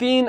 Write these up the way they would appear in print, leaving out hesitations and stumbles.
3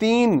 3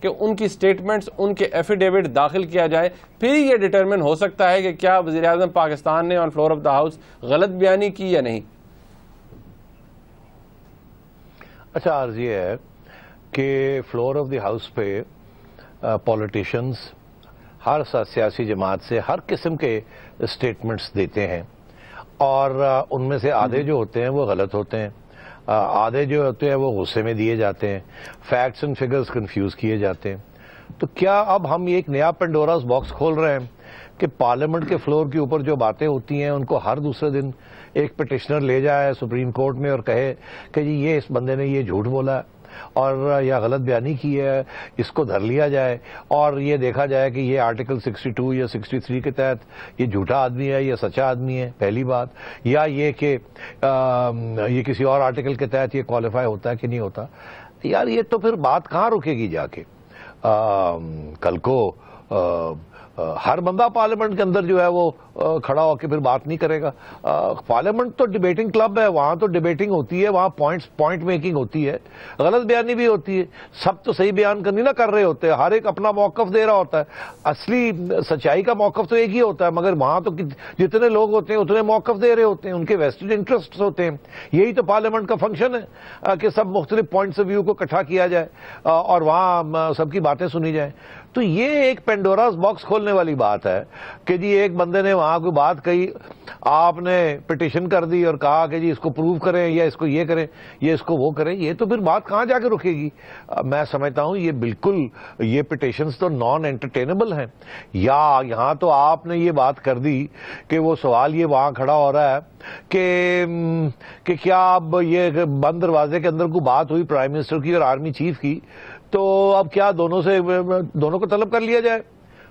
کہ ان کی سٹیٹمنٹس، ان کے ایفیڈیوٹ داخل کیا جائے، پھر یہ ڈٹرمن ہو سکتا ہے کہ کیا وزیر اعظم پاکستان نے on floor of the house غلط بیانی کی یا نہیں؟ اچھا، عرض یہ ہے کہ فلور آف دی ہاؤس پہ پولیٹیشنز ہر سیاسی جماعت سے ہر قسم کے سٹیٹمنٹس دیتے ہیں، اور ان میں سے آدھے جو ہوتے ہیں وہ غلط ہوتے ہیں، آدھے جو ہوتے ہیں وہ غصے میں دیے جاتے ہیں، فیکٹس اینڈ فگرز کنفیوز کیے جاتے ہیں۔ تو کیا اب ہم ایک نیا پینڈوراز باکس کھول رہے ہیں کہ پارلیمنٹ کے فلور کے اوپر جو باتیں ہوتی ہیں ان کو ہر دوسرے دن ایک پٹیشنر لے جائے سپریم کورٹ میں اور کہے کہ جی یہ اس بندے نے یہ جھوٹ بولا ہے اور یا غلط بیانی کی ہے، اس کو دھر لیا جائے اور یہ دیکھا جائے کہ یہ آرٹیکل 62 یا 63 کے تحت یہ جھوٹا آدمی ہے یا سچا آدمی ہے، پہلی بات، یا یہ کہ یہ کسی اور آرٹیکل کے تحت یہ کوالیفائی ہوتا ہے کہ نہیں ہوتا؟ یار یہ تو پھر بات کہاں رکے گی جا کے؟ کل کو ہر بندہ پارلیمنٹ کے اندر جو ہے وہ کھڑا ہو کے پھر بات نہیں کرے گا۔ پارلیمنٹ تو ڈیبیٹنگ کلب ہے، وہاں تو ڈیبیٹنگ ہوتی ہے، وہاں پوائنٹ میکنگ ہوتی ہے، غلط بیانی بھی ہوتی ہے، سب تو صحیح بیان کرنی نہ کر رہے ہوتے، ہر ایک اپنا موقف دے رہا ہوتا ہے، اصلی سچائی کا موقف تو ایک ہی ہوتا ہے، مگر وہاں تو جتنے لوگ ہوتے ہیں اتنے موقف دے رہے ہوتے ہیں، ان کے ویسٹڈ انٹرسٹ ہوتے ہیں۔ یہی تو پارلیمنٹ کا فنکشن ہے کہ سب مختلف پوائنٹس آف ویو کو اکٹھا کیا جائے اور وہاں سب کی باتیں سنی جائیں۔ تو یہ ایک پینڈوراز باکس کھولنے والی بات ہے کہ جی ایک بندے نے وہاں کوئی بات کہی، آپ نے پٹیشن کر دی اور کہا کہ جی اس کو پروو کریں یا اس کو یہ کریں یا اس کو وہ کریں، یہ تو پھر بات کہاں جا کے رکے گی؟ میں سمجھتا ہوں یہ بالکل یہ پٹیشنز تو نان انٹرٹینیبل ہیں۔ یا یہاں تو آپ نے یہ بات کر دی کہ وہ سوال یہ وہاں کھڑا ہو رہا ہے کہ کیا اب یہ بند دروازے کے اندر کوئی بات ہوئی پرائم منسٹر کی اور آرمی چیف کی، تو اب کیا دونوں کو طلب کر لیا جائے؟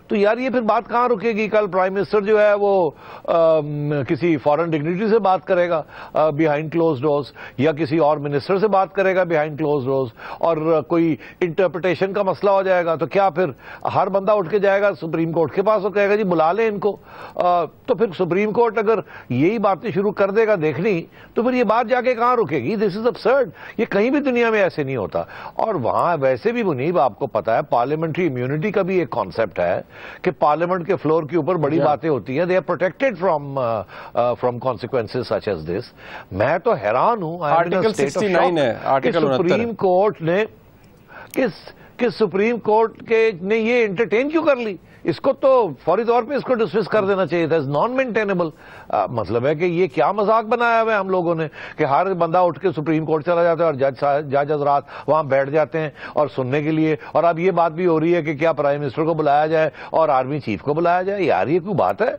تو یار یہ پھر بات کہاں رکے گی؟ کل پرائم منسٹر جو ہے وہ کسی فارن ڈگنیٹری سے بات کرے گا بیہائنڈ کلوز ڈورز، یا کسی اور منسٹر سے بات کرے گا بیہائنڈ کلوز ڈورز، اور کوئی انٹرپریٹیشن کا مسئلہ ہو جائے گا، تو کیا پھر ہر بندہ اٹھ کے جائے گا سپریم کورٹ کے پاس اور کہے گا جی بلا لیں ان کو؟ تو پھر سپریم کورٹ اگر یہی باتیں شروع کر دے گا دیکھنی، تو پھر یہ بات جا کے کہاں رکے گی؟ دس از ابسرڈ، یہ کہیں بھی دنیا میں ایسے نہیں ہوتا۔ اور وہاں ویسے بھی منیب آپ کو پتا ہے پارلیمنٹری امیونٹی کا بھی ایک کانسیپٹ ہے کہ پارلیمنٹ کے فلور کے اوپر بڑی باتیں ہوتی ہیں، they are protected from consequences such as this. میں تو حیران ہوں آرٹیکل 69 ہے، آرٹیکل سپریم کورٹ نے سپریم کورٹ نے یہ انٹرٹین کیوں کر لی؟ اس کو تو فوری طور پہ اس کو ڈسمس کر دینا چاہیے تھا، نان مینٹینیبل۔ مطلب ہے کہ یہ کیا مذاق بنایا ہوا ہے ہم لوگوں نے کہ ہر بندہ اٹھ کے سپریم کورٹ چلا جاتا ہے اور جج حضرات وہاں بیٹھ جاتے ہیں اور سننے کے لیے، اور اب یہ بات بھی ہو رہی ہے کہ کیا پرائم منسٹر کو بلایا جائے اور آرمی چیف کو بلایا جائے۔ یار یہ کوئی بات ہے؟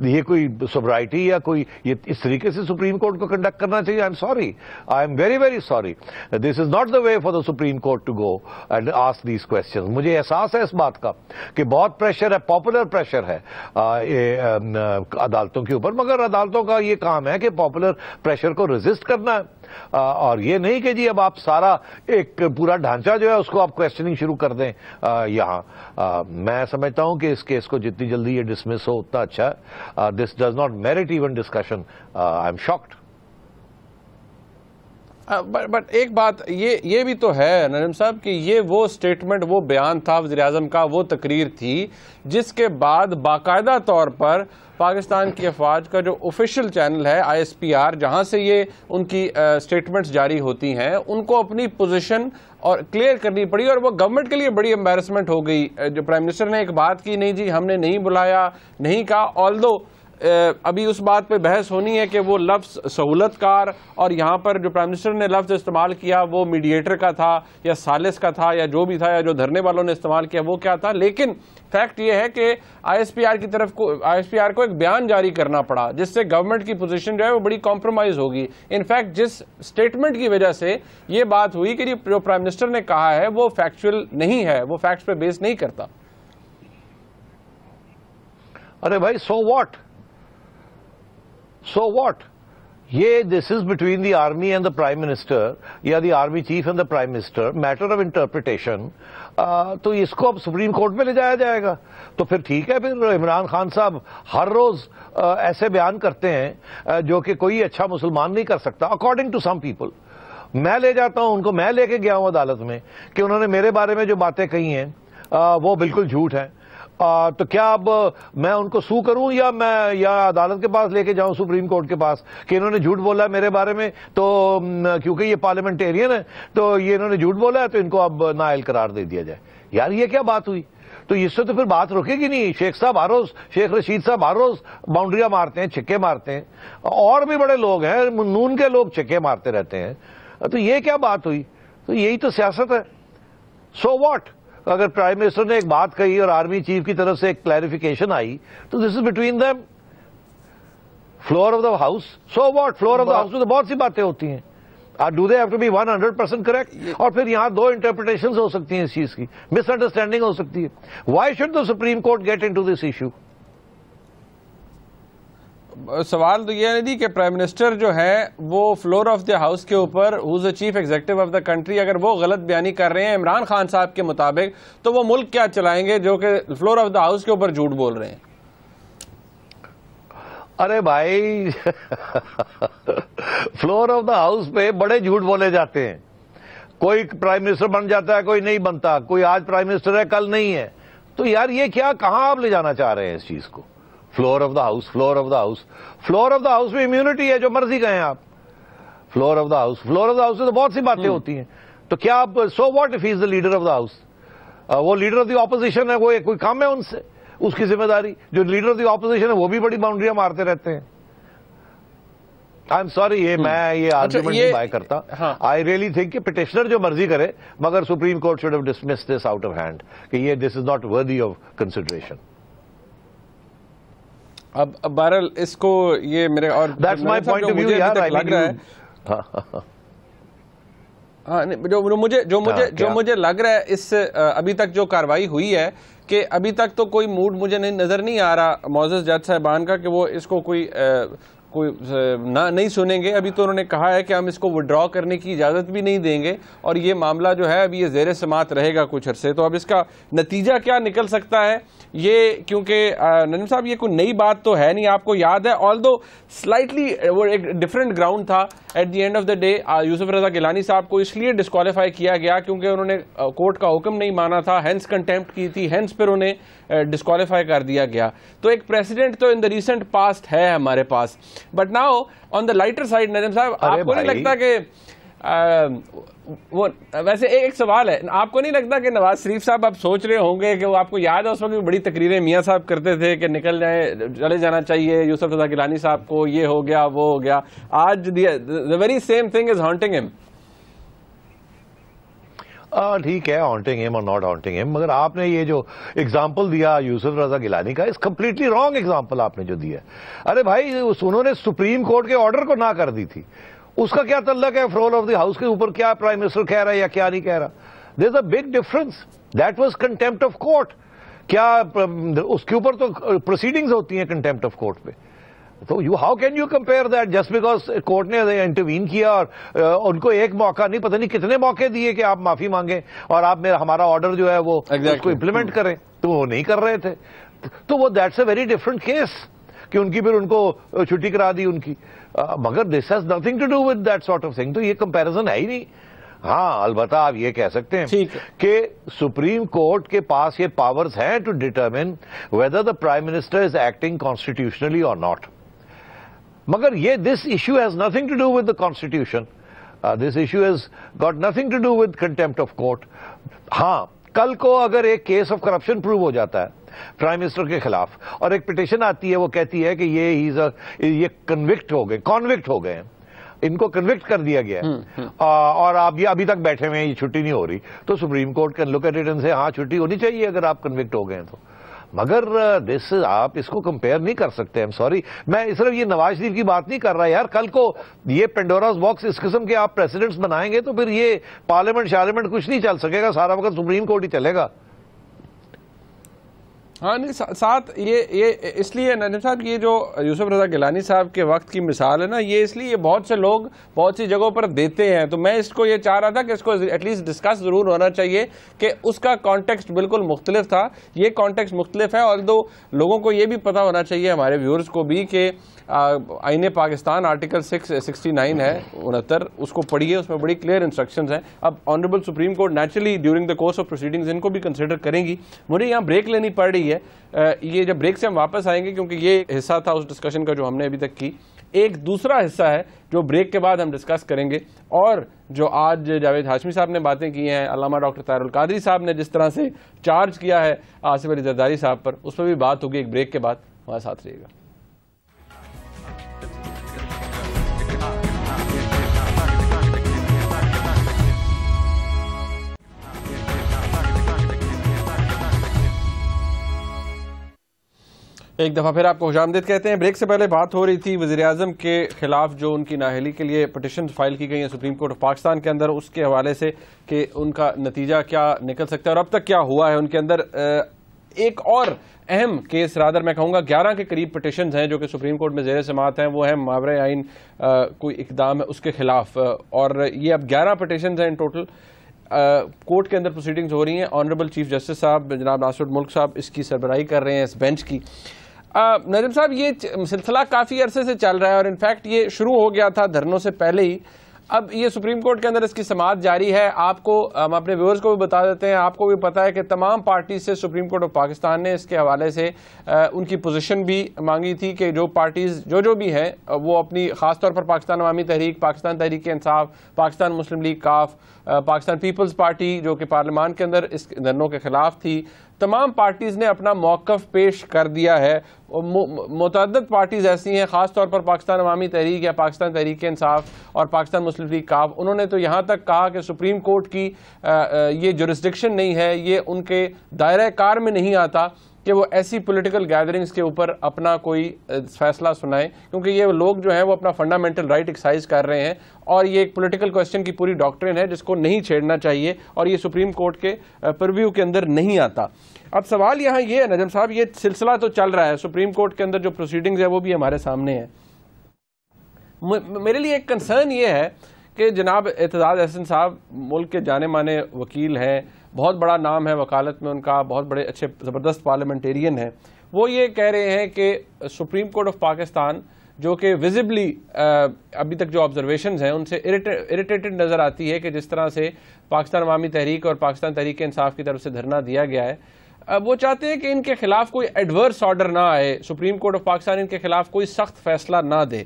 یہ کوئی سوبرائٹی یا کوئی یہ اس طریقے سے سپریم کورٹ کو کنڈکٹ کرنا چاہیے؟ I am sorry, I am very very sorry, this is not the way for the Supreme Court to go and ask these questions. مجھے احساس ہے اس بات کا کہ بہت پریشر ہے، پاپولر پریشر ہے عدالتوں کے اوپر، مگر عدالتوں کا یہ کام ہے کہ پاپولر پریشر کو ریزسٹ کرنا ہے، اور یہ نہیں کہ جی اب آپ سارا ایک پورا ڈھانچہ جو ہے اس کو آپ کوسچننگ شروع کر دیں یہاں۔ میں سمجھتا ہوں کہ اس کیس کو جتنی جلدی یہ ڈسمس ہو اتنا اچھا ہے۔ This does not merit even discussion. I am shocked. But ایک بات یہ بھی تو ہے نریم صاحب کہ یہ وہ سٹیٹمنٹ، وہ بیان تھا وزیر اعظم کا، وہ تقریر تھی جس کے بعد باقاعدہ طور پر پاکستان کی افواج کا جو آفیشیل چینل ہے ISPR، جہاں سے یہ ان کی سٹیٹمنٹس جاری ہوتی ہیں، ان کو اپنی پوزیشن اور کلیئر کرنی پڑی، اور وہ گورنمنٹ کے لیے بڑی امبیرسمنٹ ہو گئی۔ جو پرائم منسٹر نے ایک بات کی، نہیں جی ہم نے نہیں بلایا، نہیں کہا، آلدو ابھی اس بات پہ بحث ہونی ہے کہ وہ لفظ سہولت کار، اور یہاں پر جو پرائم منسٹر نے لفظ استعمال کیا وہ میڈیٹر کا تھا یا ثالث کا تھا یا جو بھی تھا، یا جو دھرنے والوں نے استعمال کیا وہ کیا تھا۔ لیکن فیکٹ یہ ہے کہ ISPR کی طرف ISPR کو ایک بیان جاری کرنا پڑا جس سے گورنمنٹ کی پوزیشن جو ہے وہ بڑی کمپرومائز ہوگی۔ انفیکٹ جس سٹیٹمنٹ کی وجہ سے یہ بات ہوئی کہ جو پرائم منسٹر نے کہا ہے وہ فیکچوئل نہیں ہے، وہ فیکٹس پہ بیس نہیں کرتا۔ ارے بھائی سو واٹ؟ یہ this is between the army and the prime minister یا the army chief and the prime minister, matter of interpretation. تو اس کو اب سپریم کورٹ میں لے جایا جائے گا تو پھر ٹھیک ہے، پھر عمران خان صاحب ہر روز ایسے بیان کرتے ہیں جو کہ کوئی اچھا مسلمان نہیں کر سکتا، اکارڈنگ ٹو سم پیپل۔ میں لے جاتا ہوں ان کو, میں لے کے گیا ہوں عدالت میں کہ انہوں نے میرے بارے میں جو باتیں کہی ہیں وہ بالکل جھوٹ ہیں, تو کیا اب میں ان کو سو کروں یا عدالت کے پاس لے کے جاؤں, سپریم کورٹ کے پاس, کہ انہوں نے جھوٹ بولا میرے بارے میں, تو کیونکہ یہ پارلیمنٹیرین ہے تو یہ انہوں نے جھوٹ بولا ہے تو ان کو اب نااہل قرار دے دیا جائے. یار یہ کیا بات ہوئی؟ تو اس سے تو پھر بات رکے گی نہیں. شیخ صاحب ہر روز, شیخ رشید صاحب ہر روز باؤنڈریاں مارتے ہیں, چھکے مارتے ہیں, اور بھی بڑے لوگ ہیں نون کے لوگ چھکے مارتے رہتے ہیں, تو یہ کیا بات ہوئی؟ تو یہی تو سیاست ہے. سو واٹ, اگر پرائم منسٹر نے ایک بات کہی اور آرمی چیف کی طرف سے ایک کلیریفیکیشن آئی تو this is between them, floor of the house. So what, floor of the house میں تو بہت سی باتیں ہوتی ہیں. Do they have to be 100% correct? اور پھر یہاں دو انٹرپریٹیشنز ہو سکتی ہیں اس چیز کی, مس انڈرسٹینڈنگ ہو سکتی ہے. Why should the Supreme Court get into this issue? سوال تو یہ نہیں کہ پرائم منسٹر جو ہے وہ فلور آف دا ہاؤس کے اوپر, whose the chief executive of the country, اگر وہ غلط بیانی کر رہے ہیں عمران خان صاحب کے مطابق تو وہ ملک کیا چلائیں گے جو کہ فلور آف دا ہاؤس کے اوپر جھوٹ بول رہے ہیں؟ ارے بھائی فلور آف دا ہاؤس پہ بڑے جھوٹ بولے جاتے ہیں. کوئی پرائم منسٹر بن جاتا ہے, کوئی نہیں بنتا, کوئی آج پرائم منسٹر ہے کل نہیں ہے. تو یار یہ کیا, کہاں آپ لے جانا چاہ رہے ہیں اس چیز کو؟ Floor of the house, floor of the house, floor of the house میں امیونٹی ہے, جو مرضی کہیں آپ. Floor of the house, floor of the house میں تو بہت سی باتیں ہوتی ہیں. تو کیا آپ, so what if he is the leader of the house? وہ لیڈر آف دی اپوزیشن ہے, وہ کوئی کام ہے ان سے, اس کی ذمہ داری. جو لیڈر آف دی اپوزیشن ہے وہ بھی بڑی باؤنڈریاں مارتے رہتے ہیں. آئی ایم سوری, میں یہ آرگومنٹ نہیں بائی کرتا. آئی ریئلی تھنک کہ پٹیشنر جو مرضی کرے, مگر Supreme Court should have dismiss this out of hand کہ یہ this is not worthy of consideration. اب بہرحال اس کو یہ میرے, اور that's my point of view یار. لگ رہا ہے جو مجھے لگ رہا ہے اس ابھی تک جو کاروائی ہوئی ہے, کہ ابھی تک تو کوئی موڈ مجھے نظر نہیں آ رہا معزز جج صاحبان کا کہ وہ اس کو کوئی نہیں سنیں گے. ابھی تو انہوں نے کہا ہے کہ ہم اس کو وڈرا کرنے کی اجازت بھی نہیں دیں گے, اور یہ معاملہ جو ہے ابھی یہ زیر سماعت رہے گا کچھ عرصے. تو اب اس کا نتیجہ کیا نکل سکتا ہے یہ, کیونکہ ندیم صاحب یہ کوئی نئی بات تو ہے نہیں, آپ کو یاد ہے, آلدو سلائٹلی وہ ایک ڈفرینٹ گراؤنڈ تھا. At the end of the day Yusuf Raza Gilani صاحب کو اس لیے ڈسکوالیفائی کیا گیا کیونکہ انہوں نے کورٹ کا حکم نہیں مانا تھا, ہینس کنٹیمپٹ کی تھی, ہینس پھر انہیں ڈسکوالیفائی کر دیا گیا. تو ایک پریسیڈنٹ تو ان دا ریسنٹ پاسٹ ہے ہمارے پاس. But now on the lighter side Nadeem صاحب, آپ کو نہیں لگتا کہ وہ, ویسے ایک سوال ہے, آپ کو نہیں لگتا کہ نواز شریف صاحب آپ سوچ رہے ہوں گے کہ وہ, آپ کو یاد ہے اس وقت بڑی تقریریں میاں صاحب کرتے تھے کہ نکل جائیں, چلے جانا چاہیے یوسف رضا گیلانی صاحب کو, یہ ہو گیا وہ ہو گیا. آج the very same thing is haunting him. ٹھیک ہے, ہانٹنگ ہم اور ناٹ ہانٹنگ ہم, مگر آپ نے یہ جو ایگزامپل دیا یوسف رضا گیلانی کا, اس کمپلیٹلی رانگ ایگزامپل آپ نے جو دیا. ارے بھائی انہوں نے سپریم کورٹ کے آرڈر کو نہ کر دی تھی, اس کا کیا تعلق ہے فلور آف دی ہاؤس کے اوپر کیا پرائم منسٹر کہہ رہا ہے یا کیا نہیں کہہ رہا؟ There is a big difference. That was contempt of court. کیا اس کے اوپر تو پروسیڈنگز ہوتی ہیں کنٹیمپٹ آف کورٹ پہ. تو how can you compare that just because court نے انٹروین کیا اور ان کو ایک موقع نہیں, پتہ نہیں کتنے موقع دیے کہ آپ معافی مانگیں اور آپ ہمارا آرڈر جو ہے وہ اس کو امپلیمنٹ کریں, تو وہ نہیں کر رہے تھے. تو وہ that's a very different case کہ ان کی پھر ان کو چھٹی کرا دی ان کی, مگر this has nothing to do with that sort of thing. تو یہ کمپیریزن ہے ہی نہیں. ہاں البتہ آپ یہ کہہ سکتے ہیں کہ سپریم کورٹ کے پاس یہ پاورز ہیں to determine whether the prime minister is acting constitutionally اور ناٹ. مگر یہ this issue has nothing to do with the constitution, this issue has got nothing to do with contempt of court. ہاں کل کو اگر ایک case of corruption prove ہو جاتا ہے پرائم منسٹر کے خلاف اور ایک پٹیشن آتی ہے, وہ کہتی ہے کہ یہ کنوکٹ ہو گئے ہیں, ان کو کنوکٹ کر دیا گیا ہے اور آپ یہ ابھی تک بیٹھے ہوئے ہیں, یہ چھٹی نہیں ہو رہی, تو Supreme Court can look at it and say ہاں چھٹی ہونی چاہیے اگر آپ کنوکٹ ہو گئے ہیں تو. مگر آپ اس کو کمپیئر نہیں کر سکتے. I'm sorry, میں صرف یہ نواز شریف کی بات نہیں کر رہا یار. کل کو یہ پینڈوراز باکس اس قسم کے آپ پریسیڈنٹس بنائیں گے تو پھر یہ پارلیمنٹ کچھ نہیں چل سکے گا, سارا وقت سپریم کورٹ ہی چلے گا. ہاں نہیں ساتھ یہ اس لیے نجم صاحب یہ جو یوسف رضا گیلانی صاحب کے وقت کی مثال ہے نا، یہ اس لیے بہت سے لوگ بہت سی جگہوں پر دیتے ہیں، تو میں اس کو یہ چاہ رہا تھا کہ اس کو ایٹ لیسٹ ڈسکس ضرور ہونا چاہیے کہ اس کا کانٹیکسٹ بالکل مختلف تھا، یہ کانٹیکسٹ مختلف ہے، اور لوگوں کو یہ بھی پتہ ہونا چاہیے ہمارے ویورز کو بھی کہ آئین پاکستان آرٹیکل 669 ہے 69، اس کو پڑھیے، اس میں بڑی کلیئر انسٹرکشنز ہیں۔ اب honourable supreme court naturally during the course of proceedings ان کو بھی کنسیڈر کریں گی۔ مجھے یہاں بریک لینی پڑ رہی ہے، یہ جب بریک سے ہم واپس آئیں گے، کیونکہ یہ حصہ تھا اس ڈسکشن کا جو ہم نے ابھی تک کی، ایک دوسرا حصہ ہے جو بریک کے بعد ہم ڈسکس کریں گے، اور جو آج جاوید ہاشمی صاحب نے باتیں کی ہیں، علامہ ڈاکٹر طاہر القادری صاحب نے جس طرح سے چارج کیا ہے آصف علی زرداری صاحب پر، اس پر بھی بات ہوگی ایک بریک کے بعد، ہمارے ساتھ رہیے گا۔ ایک دفعہ پھر آپ کو خوش آمدید کہتے ہیں۔ بریک سے پہلے بات ہو رہی تھی وزیراعظم کے خلاف جو ان کی نااہلی کے لیے پٹیشن فائل کی گئی ہیں سپریم کورٹ آف پاکستان کے اندر، اس کے حوالے سے کہ ان کا نتیجہ کیا نکل سکتا ہے اور اب تک کیا ہوا ہے۔ ان کے اندر ایک اور اہم کیس، رادر میں کہوں گا 11 کے قریب پٹیشنز ہیں جو کہ سپریم کورٹ میں زیر سماعت ہیں، وہ ہیں ماورائے آئین کوئی اقدام ہے اس کے خلاف، اور یہ اب 11 پٹیشنز ہیں ان ٹوٹل۔ کورٹ کے اندر پروسیڈنگز ہو رہی ہیں، آنریبل چیف جسٹس صاحب جناب ناصر الملک صاحب اس کی سربراہی کر رہے ہیں اس بینچ کی۔ نجم صاحب یہ سلسلہ کافی عرصے سے چل رہا ہے، اور انفیکٹ یہ شروع ہو گیا تھا دھرنوں سے پہلے ہی، اب یہ سپریم کورٹ کے اندر اس کی سماعت جاری ہے۔ آپ کو ہم اپنے ویورز کو بھی بتا دیتے ہیں، آپ کو بھی پتا ہے کہ تمام پارٹیز سے سپریم کورٹ آف پاکستان نے اس کے حوالے سے ان کی پوزیشن بھی مانگی تھی کہ جو پارٹیز جو بھی ہیں وہ اپنی، خاص طور پر پاکستان عوامی تحریک، پاکستان تحریک انصاف، پاکستان مسلم لیگ کاف، پاکستان پیپلز پارٹی جو کہ پارلیمان کے اندر اس دھرنوں کے خلاف تھی، تمام پارٹیز نے اپنا موقف پیش کر دیا ہے۔ متعدد پارٹیز ایسی ہیں، خاص طور پر پاکستان عوامی تحریک یا پاکستان تحریک انصاف اور پاکستان مسلم لیگ کاف، انہوں نے تو یہاں تک کہا کہ سپریم کورٹ کی یہ جورسڈکشن نہیں ہے، یہ ان کے دائرہ کار میں نہیں آتا کہ وہ ایسی پولیٹیکل گیدرنگز کے اوپر اپنا کوئی فیصلہ سنائیں، کیونکہ یہ لوگ جو ہیں وہ اپنا فنڈامنٹل رائٹ ایکسرسائز کر رہے ہیں، اور یہ ایک پولیٹیکل کوسچن کی پوری ڈاکٹرن ہے جس کو نہیں چھیڑنا چاہیے، اور یہ سپریم کورٹ کے پرویو کے اندر نہیں آتا۔ اب سوال یہاں یہ ہے نجم صاحب، یہ سلسلہ تو چل رہا ہے، سپریم کورٹ کے اندر جو پروسیڈنگز ہے وہ بھی ہمارے سامنے ہے۔ میرے لیے ایک کنسرن یہ ہے کہ جناب اعتزاز احسن صاحب ملک کے جانے مانے وکیل ہیں، بہت بڑا نام ہے وکالت میں ان کا، بہت بڑے اچھے زبردست پارلیمنٹیرین ہیں، وہ یہ کہہ رہے ہیں کہ سپریم کورٹ آف پاکستان جو کہ ویزبلی ابھی تک جو آبزرویشنز ہیں ان سے اریٹیٹڈ نظر آتی ہے کہ جس طرح سے پاکستان عوامی تحریک اور پاکستان تحریک انصاف کی طرف سے دھرنا دیا گیا ہے، وہ چاہتے ہیں کہ ان کے خلاف کوئی ایڈورس آرڈر نہ آئے، سپریم کورٹ آف پاکستان ان کے خلاف کوئی سخت فیصلہ نہ دے۔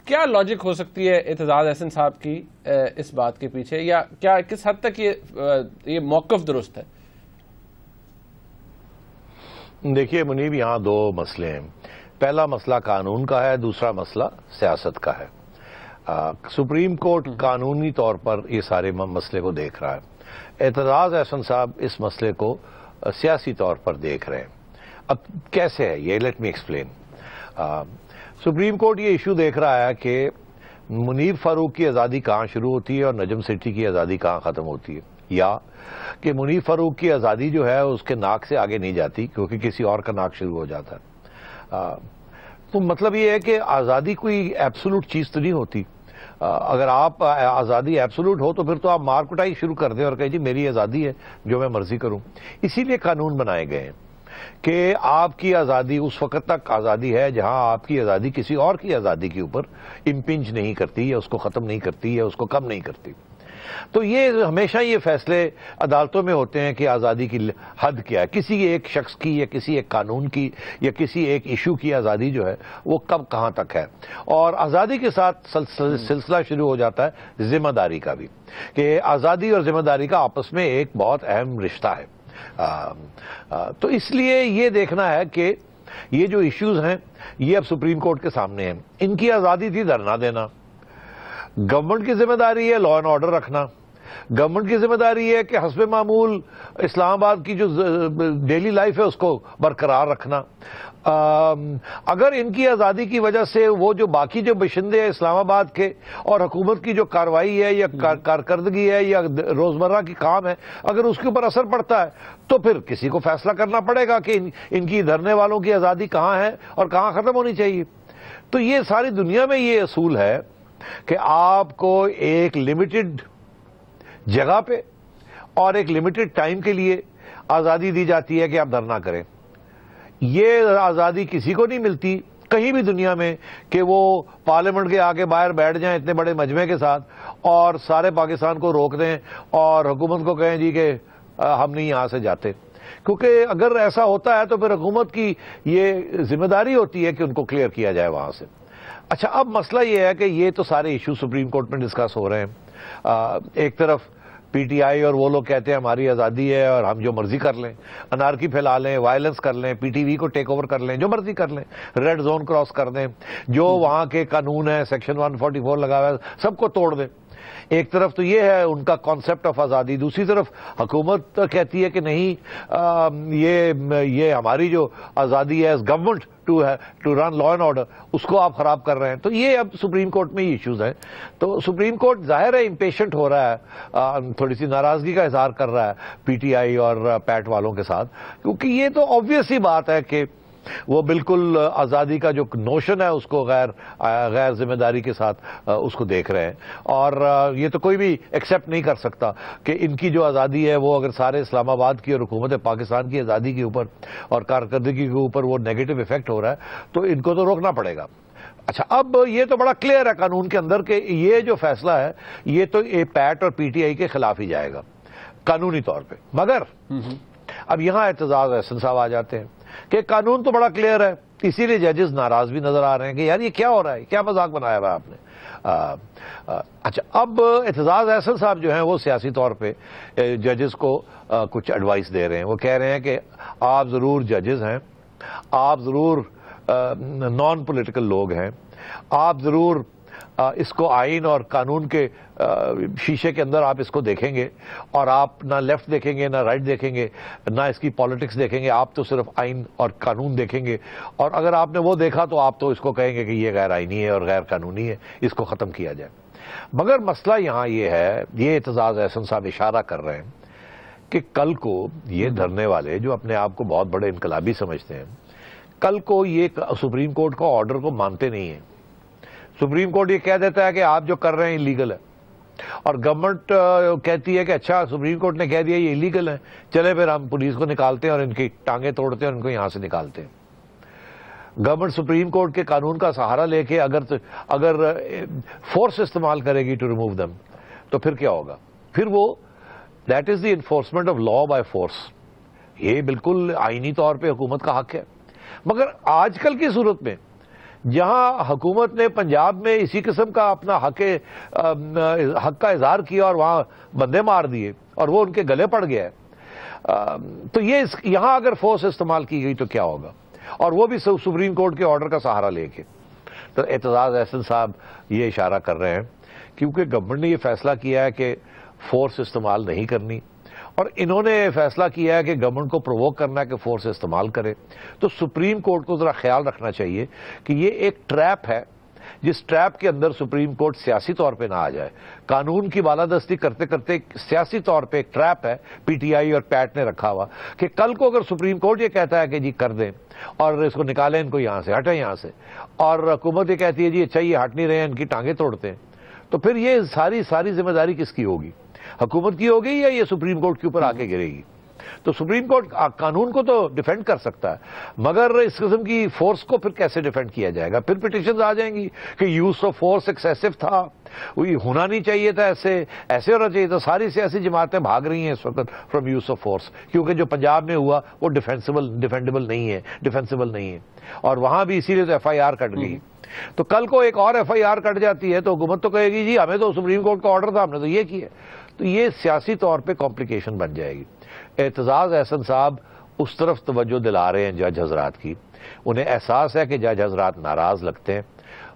کیا لاجک ہو سکتی ہے اعتزاز احسن صاحب کی اس بات کے پیچھے، یا کیا کس حد تک یہ موقف درست ہے؟ دیکھیے منیب، یہاں دو مسئلے ہیں، پہلا مسئلہ قانون کا ہے، دوسرا مسئلہ سیاست کا ہے۔ سپریم کورٹ قانونی طور پر یہ سارے مسئلے کو دیکھ رہا ہے، اعتزاز احسن صاحب اس مسئلے کو سیاسی طور پر دیکھ رہے ہیں۔ اب کیسے ہے یہ، let me explain. Supreme court یہ ایشو دیکھ رہا ہے کہ منیب فاروق کی آزادی کہاں شروع ہوتی ہے اور نجم سیٹھی کی آزادی کہاں ختم ہوتی ہے، یا کہ منیب فاروق کی آزادی جو ہے اس کے ناک سے آگے نہیں جاتی کیونکہ کسی اور کا ناک شروع ہو جاتا ہے۔ تو مطلب یہ ہے کہ آزادی کوئی ایبسولوٹ چیز تو نہیں ہوتی۔ اگر آپ آزادی ایبسولوٹ ہو تو پھر تو آپ مار کٹائی شروع کر دیں اور کہیں جی میری آزادی ہے جو میں مرضی کروں۔ اسی لیے قانون بنائے گئے ہیں کہ آپ کی آزادی اس وقت تک آزادی ہے جہاں آپ کی آزادی کسی اور کی آزادی کے اوپر امپنج نہیں کرتی، یا اس کو ختم نہیں کرتی، یا اس کو کم نہیں کرتی۔ تو یہ ہمیشہ یہ فیصلے عدالتوں میں ہوتے ہیں کہ آزادی کی حد کیا ہے، کسی ایک شخص کی یا کسی ایک قانون کی یا کسی ایک ایشو کی آزادی جو ہے وہ کب کہاں تک ہے۔ اور آزادی کے ساتھ سلسلہ شروع ہو جاتا ہے ذمہ داری کا بھی، کہ آزادی اور ذمہ داری کا آپس میں ایک بہت اہم رشتہ ہے۔ تو اس لیے یہ دیکھنا ہے کہ یہ جو ایشوز ہیں یہ اب سپریم کورٹ کے سامنے ہیں۔ ان کی آزادی تھی دھرنا دینا، گورنمنٹ کی ذمہ داری ہے لا اینڈ آرڈر رکھنا، گورنمنٹ کی ذمہ داری ہے کہ حسب معمول اسلام آباد کی جو ڈیلی لائف ہے اس کو برقرار رکھنا. اگر ان کی آزادی کی وجہ سے وہ جو باقی جو باشندے ہیں اسلام آباد کے اور حکومت کی جو کارروائی ہے یا کارکردگی ہے یا روزمرہ کی کام ہے, اگر اس کے اوپر اثر پڑتا ہے تو پھر کسی کو فیصلہ کرنا پڑے گا کہ ان کی دھرنے والوں کی آزادی کہاں ہے اور کہاں ختم ہونی چاہیے. تو یہ ساری دنیا میں یہ اصول ہے کہ آپ کو ایک لمیٹڈ جگہ پہ اور ایک لمیٹڈ ٹائم کے لیے آزادی دی جاتی ہے کہ آپ دھرنا کریں. یہ آزادی کسی کو نہیں ملتی کہیں بھی دنیا میں کہ وہ پارلیمنٹ کے آگے باہر بیٹھ جائیں اتنے بڑے مجمع کے ساتھ اور سارے پاکستان کو روک دیں اور حکومت کو کہیں جی کہ ہم نہیں یہاں سے جاتے. کیونکہ اگر ایسا ہوتا ہے تو پھر حکومت کی یہ ذمہ داری ہوتی ہے کہ ان کو کلیئر کیا جائے وہاں سے. اچھا, اب مسئلہ یہ ہے کہ یہ تو سارے ایشو سپریم کورٹ میں ڈسکس ہو رہے ہیں. ایک طرف پی ٹی آئی اور وہ لوگ کہتے ہیں ہماری آزادی ہے اور ہم جو مرضی کر لیں, انارکی پھیلا لیں, وائلنس کر لیں, پی ٹی وی کو ٹیک اوور کر لیں, جو مرضی کر لیں, ریڈ زون کراس کر دیں, جو وہاں کے قانون ہے سیکشن 144 لگا ہوا ہے سب کو توڑ دیں. ایک طرف تو یہ ہے ان کا کانسیپٹ آف آزادی, دوسری طرف حکومت کہتی ہے کہ نہیں یہ ہماری جو آزادی ہے as government to run law and order اس کو آپ خراب کر رہے ہیں. تو یہ اب سپریم کورٹ میں یہ ایشوز ہیں. تو سپریم کورٹ ظاہر ہے امپیشنٹ ہو رہا ہے, تھوڑی سی ناراضگی کا اظہار کر رہا ہے پی ٹی آئی اور پیٹ والوں کے ساتھ, کیونکہ یہ تو آبویس ہی بات ہے کہ وہ بالکل آزادی کا جو نوشن ہے اس کو غیر ذمہ داری کے ساتھ اس کو دیکھ رہے ہیں. اور یہ تو کوئی بھی ایکسیپٹ نہیں کر سکتا کہ ان کی جو آزادی ہے وہ اگر سارے اسلام آباد کی اور حکومت پاکستان کی آزادی کے اوپر اور کارکردگی کے اوپر وہ نیگیٹو افیکٹ ہو رہا ہے تو ان کو تو روکنا پڑے گا. اچھا, اب یہ تو بڑا کلیئر ہے قانون کے اندر کہ یہ جو فیصلہ ہے یہ تو پیٹ اور پی ٹی آئی کے خلاف ہی جائے گا قانونی طور پہ. مگر اب یہاں اعتزاز احسن صاحب آ جاتے ہیں کہ قانون تو بڑا کلیئر ہے, اسی لیے ججز ناراض بھی نظر آ رہے ہیں کہ یار یہ کیا ہو رہا ہے, کیا مذاق بنایا ہوا آپ نے. اچھا, اب اعتزاز احسن صاحب جو ہیں وہ سیاسی طور پہ ججز کو کچھ ایڈوائس دے رہے ہیں. وہ کہہ رہے ہیں کہ آپ ضرور ججز ہیں, آپ ضرور نان پولیٹیکل لوگ ہیں, آپ ضرور اس کو آئین اور قانون کے شیشے کے اندر آپ اس کو دیکھیں گے اور آپ نہ لیفٹ دیکھیں گے نہ رائٹ دیکھیں گے نہ اس کی پالیٹکس دیکھیں گے, آپ تو صرف آئین اور قانون دیکھیں گے. اور اگر آپ نے وہ دیکھا تو آپ تو اس کو کہیں گے کہ یہ غیر آئینی ہے اور غیر قانونی ہے, اس کو ختم کیا جائے. مگر مسئلہ یہاں یہ ہے, یہ اعتزاز احسن صاحب اشارہ کر رہے ہیں کہ کل کو یہ دھرنے والے جو اپنے آپ کو بہت بڑے انقلابی سمجھتے ہیں, کل کو یہ سپریم کورٹ کا آرڈر کو مانتے نہیں ہیں. سپریم کورٹ یہ کہہ دیتا ہے کہ آپ جو کر رہے ہیں انلیگل ہے, اور گورنمنٹ کہتی ہے کہ اچھا سپریم کورٹ نے کہہ دیا یہ انلیگل ہے, چلے پھر ہم پولیس کو نکالتے ہیں اور ان کی ٹانگیں توڑتے ہیں اور ان کو یہاں سے نکالتے ہیں. گورنمنٹ سپریم کورٹ کے قانون کا سہارا لے کے اگر فورس استعمال کرے گی ٹو ریموو دم تو پھر کیا ہوگا؟ پھر وہ that is the enforcement of law by force. یہ بالکل آئینی طور پہ حکومت کا حق ہے. مگر آج کل کی صورت میں جہاں حکومت نے پنجاب میں اسی قسم کا اپنا حق کا اظہار کیا اور وہاں بندے مار دیے اور وہ ان کے گلے پڑ گیا ہے, تو یہاں اگر فورس استعمال کی گئی تو کیا ہوگا؟ اور وہ بھی سپریم کورٹ کے آرڈر کا سہارا لے کے. تو اعتزاز احسن صاحب یہ اشارہ کر رہے ہیں کیونکہ گورنمنٹ نے یہ فیصلہ کیا ہے کہ فورس استعمال نہیں کرنی, اور انہوں نے فیصلہ کیا ہے کہ گورنمنٹ کو پرووک کرنا ہے کہ فورس استعمال کرے. تو سپریم کورٹ کو ذرا خیال رکھنا چاہیے کہ یہ ایک ٹریپ ہے جس ٹریپ کے اندر سپریم کورٹ سیاسی طور پہ نہ آ جائے. قانون کی بالادستی کرتے کرتے سیاسی طور پہ ایک ٹریپ ہے پی ٹی آئی اور پیٹ نے رکھا ہوا کہ کل کو اگر سپریم کورٹ یہ کہتا ہے کہ جی کر دیں اور اس کو نکالیں, ان کو یہاں سے ہٹیں یہاں سے, اور حکومت یہ کہتی ہے جی اچھا یہ ہٹ نہیں رہے ہیں, ان کی ٹانگیں توڑتے ہیں, تو پھر یہ ساری ذمہ داری کس کی ہوگی؟ حکومت کی ہوگی یا یہ سپریم کورٹ کے اوپر آ کے گرے گی؟ تو سپریم کورٹ قانون کو تو ڈیفینڈ کر سکتا ہے, مگر اس قسم کی فورس کو پھر کیسے ڈیفینڈ کیا جائے گا؟ پھر پٹیشنز آ جائیں گی کہ یوز آف فورس ایکسیسو تھا, ہونا نہیں چاہیے تھا, ایسے ہونا چاہیے تھا. ساری سیاسی جماعتیں بھاگ رہی ہیں اس وقت فرام یوز آف فورس, کیونکہ جو پنجاب میں ہوا وہ ڈیفینڈیبل نہیں ہے, اور وہاں بھی اسی لیے تو ایف آئی آر کٹ گئی. تو کل کو ایک اور ایف آئی آر کٹ جاتی ہے تو حکومت تو کہے گی جی ہمیں تو سپریم کورٹ کا آرڈر تھا, ہم نے تو یہ کیا. تو یہ سیاسی طور پہ کمپلیکیشن بن جائے گی. اعتزاز احسن صاحب اس طرف توجہ دلا رہے ہیں جج حضرات کی. انہیں احساس ہے کہ جج حضرات ناراض لگتے ہیں,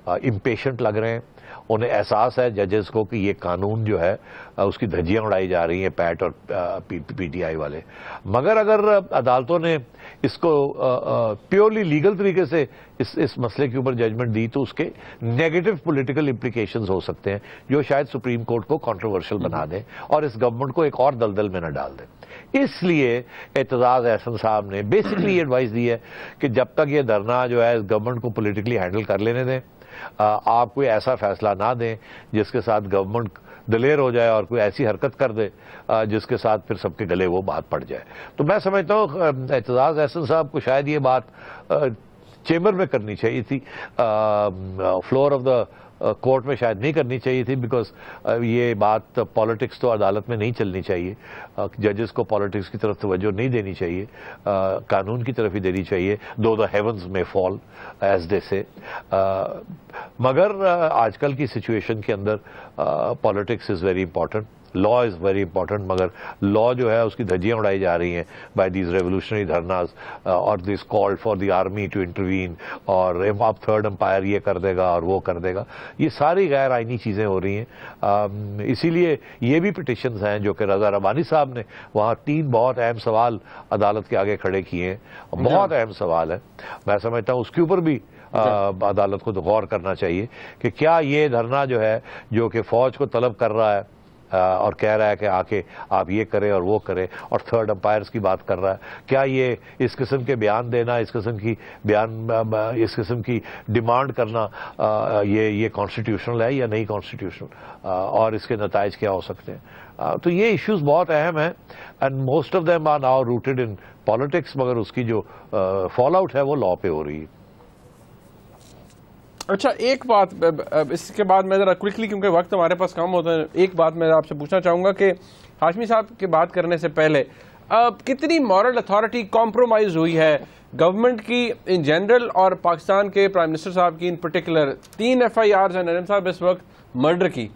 امپیشنٹ لگ رہے ہیں, انہیں احساس ہے ججز کو کہ یہ قانون جو ہے اس کی دھجیاں اڑائی جا رہی ہیں پیٹ اور پی ٹی آئی والے. مگر اگر عدالتوں نے اس کو پیورلی لیگل طریقے سے اس مسئلے کے اوپر ججمنٹ دی تو اس کے نیگیٹو پولیٹیکل امپلیکیشنز ہو سکتے ہیں جو شاید سپریم کورٹ کو کنٹروورشل بنا دیں اور اس گورنمنٹ کو ایک اور دلدل میں نہ ڈال دیں. اس لیے اعتزاز احسن صاحب نے بیسکلی یہ ایڈوائز دی ہے کہ جب تک یہ دھرنا جو ہے اس گورنمنٹ کو پولیٹیکلی ہینڈل کر لینے دیں, آپ کوئی ایسا فیصلہ نہ دیں جس کے ساتھ گورنمنٹ دلیر ہو جائے اور کوئی ایسی حرکت کر دے جس کے ساتھ پھر سب کے گلے وہ بات پڑ جائے. تو میں سمجھتا ہوں اعتزاز احسن صاحب کو شاید یہ بات چیمبر میں کرنی چاہیے تھی, فلور آف دا کورٹ میں شاید نہیں کرنی چاہیے تھی, بیکاز یہ بات پالیٹکس تو عدالت میں نہیں چلنی چاہیے. ججز کو پالیٹکس کی طرف توجہ نہیں دینی چاہیے, قانون کی طرف ہی دینی چاہیے, دو دا ہیونز میں فال ایز دے سے. مگر آج کل کی سچویشن کے اندر politics is very important, law is very important, مگر لا جو ہے اس کی دھجیاں اڑائی جا رہی ہیں بائی دیز ریولوشنری دھرناز اور this call for the army to intervene, اور اب تھرڈ امپائر یہ کر دے گا اور وہ کر دے گا. یہ ساری غیر آئینی چیزیں ہو رہی ہیں. اسی لیے یہ بھی پٹیشنز ہیں جو کہ رضا ربانی صاحب نے وہاں 3 بہت اہم سوال عدالت کے آگے کھڑے کیے ہیں, بہت اہم سوال ہے. میں سمجھتا ہوں اس کے اوپر بھی عدالت کو غور کرنا چاہیے کہ کیا یہ دھرنا جو ہے جو کہ فوج کو طلب کر رہا ہے اور کہہ رہا ہے کہ آ کے آپ یہ کریں اور وہ کریں, اور تھرڈ امپائرز کی بات کر رہا ہے, کیا یہ اس قسم کے بیان دینا, اس قسم کی ڈیمانڈ کرنا یہ کانسٹیٹیوشنل ہے یا نہیں کانسٹیٹیوشنل, اور اس کے نتائج کیا ہو سکتے ہیں. تو یہ ایشوز بہت اہم ہیں and most of them are now rooted in politics, مگر اس کی جو فال آؤٹ ہے وہ لا پہ ہو رہی ہے. اچھا, ایک بات اس کے بعد میں ذرا کوئکلی, کیونکہ وقت ہمارے پاس کم ہوتا ہے, ایک بات میں آپ سے پوچھنا چاہوں گا کہ ہاشمی صاحب کی بات کرنے سے پہلے کتنی مورل اتھارٹی کمپرومائز ہوئی ہے گورنمنٹ کی ان جنرل اور پاکستان کے پرائم منسٹر صاحب کی ان پرٹیکولر. 3 FIRs ہیں نریم صاحب اس وقت مرڈر کی,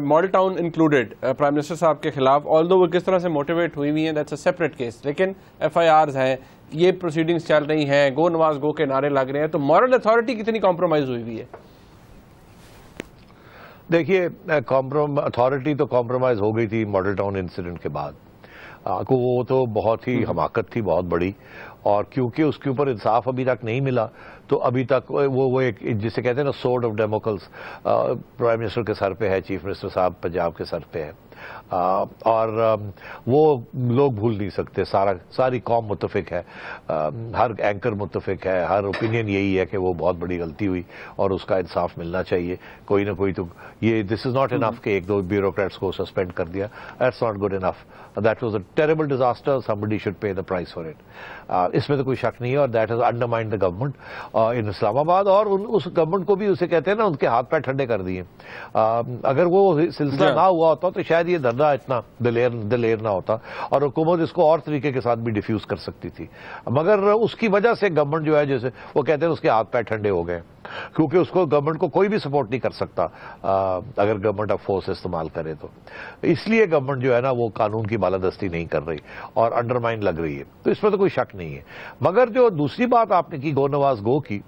model town included, prime minister صاحب کے خلاف, آلدو وہ کس طرح سے موٹیویٹ ہوئی ہیں دیٹس اے سیپریٹ کیس, لیکن FIRs ہیں, یہ پروسیڈنگز چل رہی ہیں, گو نواز گو کے نعرے لگ رہے ہیں. تو مورل اتھارٹی کتنی کمپرومائز ہوئی ہے؟ دیکھیے, اتھارٹی تو کمپرومائز ہو گئی تھی ماڈل ٹاؤن انسیڈنٹ کے بعد. وہ تو بہت ہی حماقت تھی, بہت بڑی, اور کیونکہ اس کے اوپر انصاف ابھی تک نہیں ملا تو ابھی تک وہ ایک جسے کہتے ہیں نا سورڈ آف ڈیموکلس پرائم منسٹر کے سر پہ ہے, چیف منسٹر صاحب پنجاب کے سر پہ ہے, اور وہ لوگ بھول نہیں سکتے. ساری قوم متفق ہے, ہر اینکر متفق ہے, ہر اوپینین یہی ہے کہ وہ بہت بڑی غلطی ہوئی اور اس کا انصاف ملنا چاہیے. کوئی نہ کوئی تو یہ دس از ناٹ انف کہ 1-2 بیوروکریٹس کو سسپینڈ کر دیا, that's not good enough. That was a terrible disaster, somebody should pay the price for it. اس میں تو کوئی شک نہیں ہے, اور دیٹ ہیز انڈرمائنڈ دا گورنمنٹ ان اسلام آباد, اور اس گورنمنٹ کو بھی اسے کہتے ہیں نا ان کے ہاتھ پیر ٹھنڈے کر دیے. اگر وہ سلسلہ نہ ہوا ہوتا تو شاید یہ دھرنا اتنا دلیر نہ ہوتا اور حکومت اس کو اور طریقے کے ساتھ بھی ڈیفیوز کر سکتی تھی. مگر اس کی وجہ سے گورنمنٹ جو ہے, جیسے وہ کہتے ہیں اس کے ہاتھ پیر ٹھنڈے ہو گئے, کیونکہ اس کو گورنمنٹ کو کوئی بھی سپورٹ نہیں کر سکتا اگر گورنمنٹ اب فورس استعمال کرے تو. اس لیے گورنمنٹ جو ہے نا وہ قانون کی بالادستی نہیں کر رہی اور انڈرمائن لگ رہی ہے, تو اس میں تو کوئی شک نہیں ہے. مگر جو دوسری بات آپ نے کی گو نواز گو کی,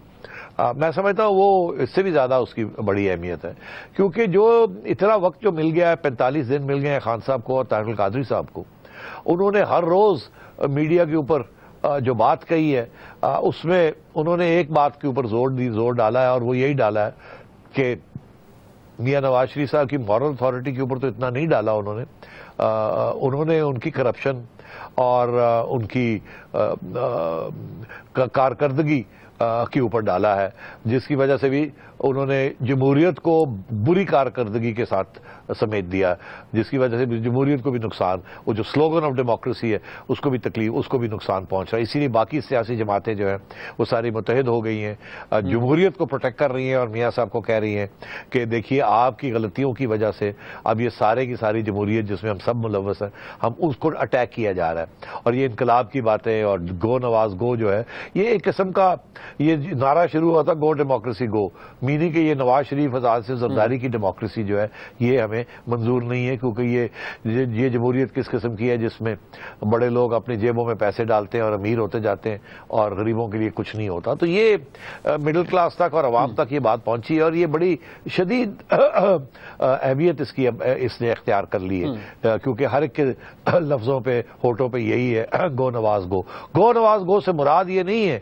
میں سمجھتا ہوں وہ اس سے بھی زیادہ اس کی بڑی اہمیت ہے, کیونکہ جو اتنا وقت جو مل گیا ہے, 45 دن مل گئے ہیں خان صاحب کو اور طاہر القادری صاحب کو, انہوں نے ہر روز میڈیا کے اوپر جو بات کہی ہے اس میں انہوں نے ایک بات کے اوپر زور ڈالا ہے, اور وہ یہی ڈالا ہے کہ میاں نواز شریف صاحب کی مورل اتھارٹی کے اوپر تو اتنا نہیں ڈالا انہوں نے ان کی کرپشن اور ان کی کارکردگی کے اوپر ڈالا ہے, جس کی وجہ سے بھی انہوں نے جمہوریت کو بری کارکردگی کے ساتھ سمیت دیا, جس کی وجہ سے جمہوریت کو بھی نقصان, وہ جو سلوگن آف ڈیموکریسی ہے اس کو بھی تکلیف, اس کو بھی نقصان پہنچ رہا ہے. اسی لیے باقی سیاسی جماعتیں جو ہیں وہ ساری متحد ہو گئی ہیں, جمہوریت کو پروٹیکٹ کر رہی ہیں, اور میاں صاحب کو کہہ رہی ہیں کہ دیکھیے آپ کی غلطیوں کی وجہ سے اب یہ سارے کی ساری جمہوریت جس میں ہم سب ملوث ہیں, ہم اس کو اٹیک کیا جا رہا ہے. اور یہ انقلاب کی باتیں اور گو نواز گو جو ہے, یہ ایک قسم کا یہ نعرہ شروع ہوا تھا گو ڈیموکریسی گو, میننگ کہ یہ نواز شریف آزاد سے زرداری کی ڈیموکریسی جو ہے یہ ہمیں منظور نہیں ہے، کیونکہ یہ جمہوریت کس قسم کی ہے جس میں بڑے لوگ اپنی جیبوں میں پیسے ڈالتے ہیں اور امیر ہوتے جاتے ہیں اور غریبوں کے لیے کچھ نہیں ہوتا. تو یہ مڈل کلاس تک اور عوام تک یہ بات پہنچی ہے، اور یہ بڑی شدید اہمیت اس نے اختیار کر لی ہے، کیونکہ ہر ایک کے لفظوں پہ ہونٹوں پہ یہی ہے گو نواز گو. گو نواز گو سے مراد یہ نہیں ہے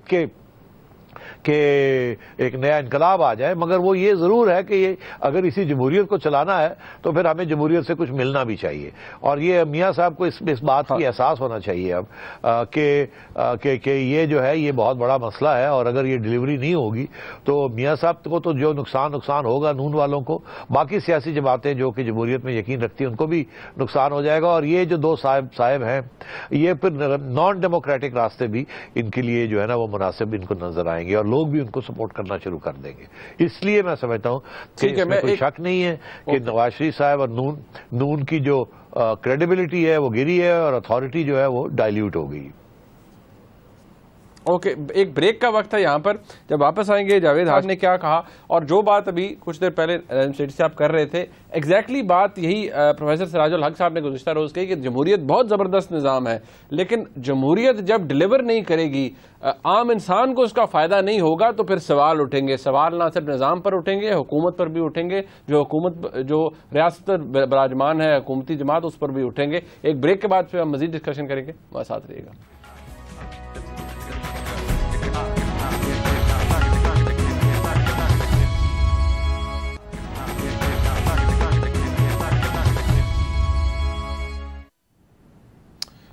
کہ ایک نیا انقلاب آ جائے، مگر وہ یہ ضرور ہے کہ یہ اگر اسی جمہوریت کو چلانا ہے تو پھر ہمیں جمہوریت سے کچھ ملنا بھی چاہیے. اور یہ میاں صاحب کو اس بات کی احساس ہونا چاہیے اب کہ یہ جو ہے یہ بہت بڑا مسئلہ ہے، اور اگر یہ ڈیلیوری نہیں ہوگی تو میاں صاحب کو تو جو نقصان ہوگا نون والوں کو، باقی سیاسی جماعتیں جو کہ جمہوریت میں یقین رکھتی ہیں ان کو بھی نقصان ہو جائے گا. اور یہ جو دو صاحب ہیں یہ پھر نان ڈیموکریٹک راستے بھی ان کے لیے جو ہے نا وہ مناسب ان کو نظر آئیں گے، اور لوگ بھی ان کو سپورٹ کرنا شروع کر دیں گے. اس لیے میں سمجھتا ہوں کہ اس میں کوئی شک نہیں ہے کہ نواز شریف صاحب اور نون کی جو کریڈیبلٹی ہے وہ گری ہے، اور اتھارٹی جو ہے وہ ڈائلیوٹ ہو گئی. اوکے، ایک بریک کا وقت ہے یہاں پر. جب واپس آئیں گے جاوید ہاشمی نے کیا کہا، اور جو بات ابھی کچھ دیر پہلے سیٹھی صاحب کر رہے تھے ایگزیکٹلی بات یہی پروفیسر سراج الحق صاحب نے گزشتہ روز کہی کہ جمہوریت بہت زبردست نظام ہے، لیکن جمہوریت جب ڈیلیور نہیں کرے گی، عام انسان کو اس کا فائدہ نہیں ہوگا، تو پھر سوال اٹھیں گے. سوال نہ صرف نظام پر اٹھیں گے، حکومت پر بھی اٹھیں گے، جو ریاست پر براجمان ہے حکومتی جماعت اس پر بھی اٹھیں گے. ایک بریک کے بعد پھر ہم مزید ڈسکشن کریں گے، ہمارے ساتھ رہیے گا.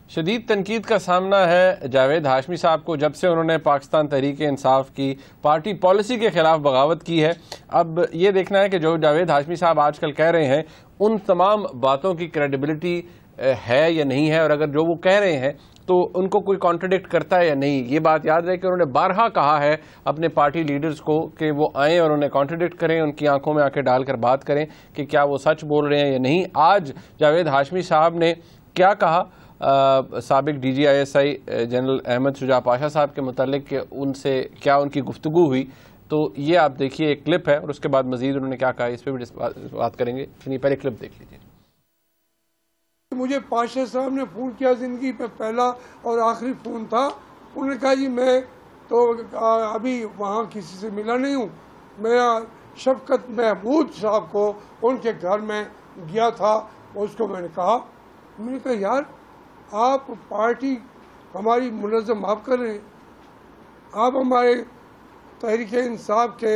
شدید تنقید کا سامنا ہے جاوید ہاشمی صاحب کو جب سے انہوں نے پاکستان تحریک انصاف کی پارٹی پالیسی کے خلاف بغاوت کی ہے. اب یہ دیکھنا ہے کہ جو جاوید ہاشمی صاحب آج کل کہہ رہے ہیں ان تمام باتوں کی کریڈیبلٹی ہے یا نہیں ہے، اور اگر جو وہ کہہ رہے ہیں تو ان کو کوئی کانٹرڈکٹ کرتا ہے یا نہیں. یہ بات یاد رہے کہ انہوں نے بارہا کہا ہے اپنے پارٹی لیڈرز کو کہ وہ آئیں اور انہیں کانٹرڈکٹ کریں، ان کی آنکھوں میں آ کے ڈال کر بات کریں کہ کیا وہ سچ بول رہے ہیں یا نہیں. آج جاوید ہاشمی صاحب نے کیا کہا سابق D G I S I general Ahmad Shuja Pasha صاحب کے متعلق کہ ان سے کیا ان کی گفتگو ہوئی، تو یہ آپ دیکھیے ایک کلپ ہے، اور اس کے بعد مزید انہوں نے کیا کہا اس پہ بھی بات کریں گے. پہلے کلپ دیکھ لیجیے. مجھے پاشا صاحب نے فون کیا، زندگی پہ پہلا اور آخری فون تھا. انہوں نے کہا جی میں تو ابھی وہاں کسی سے ملا نہیں ہوں، میرا شفقت محمود صاحب کو ان کے گھر میں گیا تھا، اس کو میں نے کہا یار آپ پارٹی ہماری منظم آپ کر رہے ہیں، آپ ہمارے تحریک انصاف کے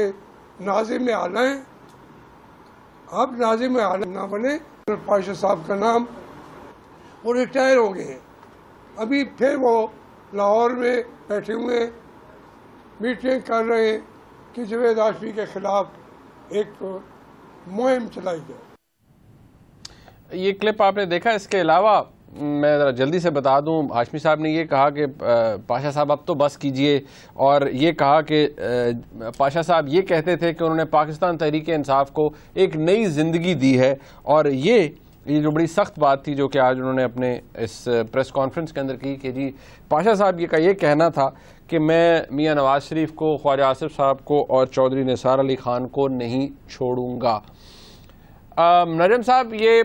ناظم اعلیٰ ہیں، آپ ناظم اعلیٰ نہ بنے. پاشا صاحب کا نام وہ ریٹائر ہو گئے ہیں، ابھی پھر وہ لاہور میں بیٹھے ہوئے میٹنگ کر رہے ہیں کہ جاوید ہاشمی کے خلاف ایک مہم چلائی جائے. یہ کلپ آپ نے دیکھا. اس کے علاوہ میں ذرا جلدی سے بتا دوں، ہاشمی صاحب نے یہ کہا کہ پاشا صاحب اب تو بس کیجئے، اور یہ کہا کہ پاشا صاحب یہ کہتے تھے کہ انہوں نے پاکستان تحریک انصاف کو ایک نئی زندگی دی ہے. اور یہ جو بڑی سخت بات تھی جو کہ آج انہوں نے اپنے اس پریس کانفرنس کے اندر کی کہ جی پاشا صاحب کا یہ کہنا تھا کہ میں میاں نواز شریف کو، خواجہ آصف صاحب کو اور چودھری نثار علی خان کو نہیں چھوڑوں گا. نجم صاحب، یہ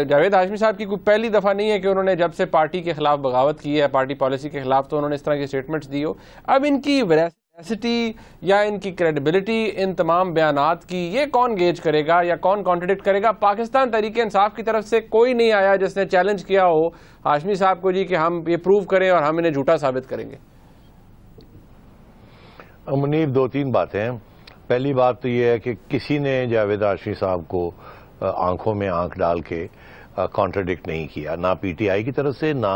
جاوید ہاشمی صاحب کی کوئی پہلی دفعہ نہیں ہے کہ انہوں نے جب سے پارٹی کے خلاف بغاوت کی ہے، پارٹی پالیسی کے خلاف، تو انہوں نے اس طرح کی سٹیٹمنٹس دی ہو. اب ان کی ویراسٹی یا ان کی کریڈیبلٹی ان تمام بیانات کی یہ کون گیج کرے گا یا کون کانٹرڈکٹ کرے گا؟ پاکستان تحریک انصاف کی طرف سے کوئی نہیں آیا جس نے چیلنج کیا ہو ہاشمی صاحب کو جی کہ ہم یہ پروو کریں اور ہم انہیں جھوٹا ثابت کریں گے. منیب، دو تین باتیں ہیں. پہلی بات تو یہ ہے کہ کسی نے جاوید ہاشمی صاحب کو آنکھوں میں آنکھ ڈال کے کانٹرڈکٹ نہیں کیا، نہ پی ٹی آئی کی طرف سے، نہ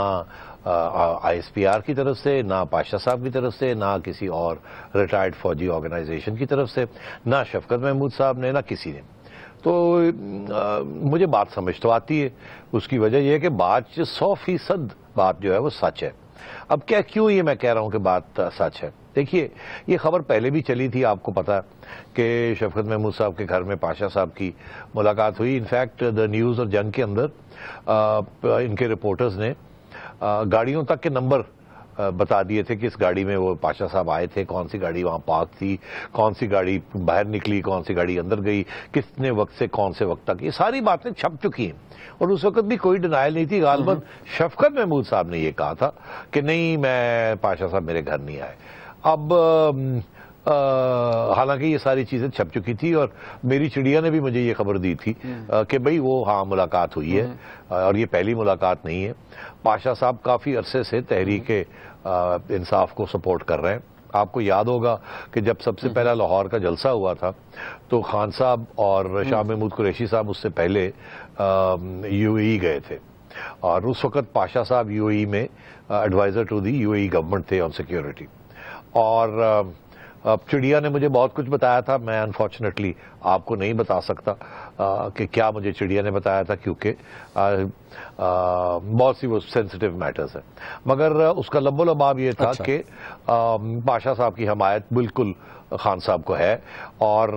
آئی ایس پی آر کی طرف سے، نہ پاشا صاحب کی طرف سے، نہ کسی اور ریٹائرڈ فوجی آرگنائزیشن کی طرف سے، نہ شفقت محمود صاحب نے، نہ کسی نے. تو مجھے بات سمجھ تو آتی ہے. اس کی وجہ یہ ہے کہ بات 100% بات جو ہے وہ سچ ہے. اب کیوں یہ میں کہہ رہا ہوں کہ بات سچ ہے؟ دیکھیے، یہ خبر پہلے بھی چلی تھی، آپ کو پتا کہ شفقت محمود صاحب کے گھر میں پاشا صاحب کی ملاقات ہوئی. انفیکٹ دا نیوز اور جنگ کے اندر ان کے رپورٹرز نے گاڑیوں تک کے نمبر بتا دیے تھے کہ اس گاڑی میں وہ پاشا صاحب آئے تھے, کون سی گاڑی وہاں پارک تھی, کون سی گاڑی باہر نکلی, کون سی گاڑی اندر گئی, کتنے وقت سے کون سے وقت تک, یہ ساری باتیں چھپ چکی ہیں. اور اس وقت بھی کوئی ڈینائل نہیں تھی. غالباً شفقت محمود صاحب نے یہ کہا تھا کہ نہیں, میں پاشا صاحب میرے گھر نہیں آئے. اب حالانکہ یہ ساری چیزیں چھپ چکی تھی, اور میری چڑیا نے بھی مجھے یہ خبر دی تھی کہ بھئی وہ ہاں ملاقات ہوئی ہے, اور یہ پہلی ملاقات نہیں ہے. پاشا صاحب کافی عرصے سے تحریک انصاف کو سپورٹ کر رہے ہیں. آپ کو یاد ہوگا کہ جب سب سے پہلا لاہور کا جلسہ ہوا تھا تو خان صاحب اور شاہ محمود قریشی صاحب اس سے پہلے یو اے ای گئے تھے, اور اس وقت پاشا صاحب یو اے ای میں advisor to the U A E government تھے آن سیکیورٹی. اور چڑیا نے مجھے بہت کچھ بتایا تھا. میں انفارچونیٹلی آپ کو نہیں بتا سکتا کہ کیا مجھے چڑیا نے بتایا تھا, کیونکہ بہت سی وہ سینسٹیو میٹرز ہیں. مگر اس کا لب و لباب یہ تھا کہ پاشا صاحب کی حمایت بالکل خان صاحب کو ہے, اور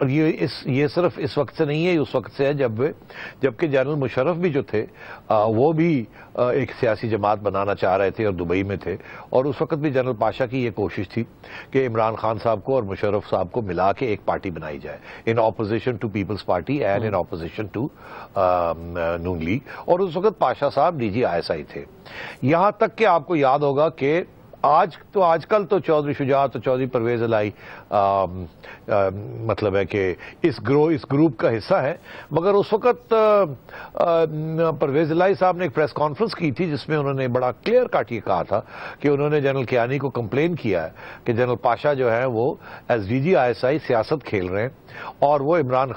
یہ صرف اس وقت سے نہیں ہے, اس وقت سے ہے جبکہ جنرل مشرف بھی جو تھے وہ بھی ایک سیاسی جماعت بنانا چاہ رہے تھے اور دبئی میں تھے, اور اس وقت بھی جنرل پاشا کی یہ کوشش تھی کہ عمران خان صاحب کو اور مشرف صاحب کو ملا کے ایک پارٹی بنائی جائے, in opposition to Peoples Party and in opposition to Noon League. اور اس وقت پاشا صاحب ڈی جی آئی ایس آئی تھے. یہاں تک کہ آپ کو یاد ہوگا کہ آج کل تو چودھری شجاعت اور چودھری پرویز الہی مطلب ہے کہ اس گروپ کا حصہ ہے, مگر اس وقت پرویز الہی صاحب نے ایک پریس کانفرنس کی تھی جس میں انہوں نے بڑا کلیئر کٹ یہ کہا تھا کہ انہوں نے جنرل کیانی کو کمپلین کیا ہے کہ جنرل پاشا جو ہے وہ as D G I S I سیاست کھیل رہے ہیں اور وہ عمران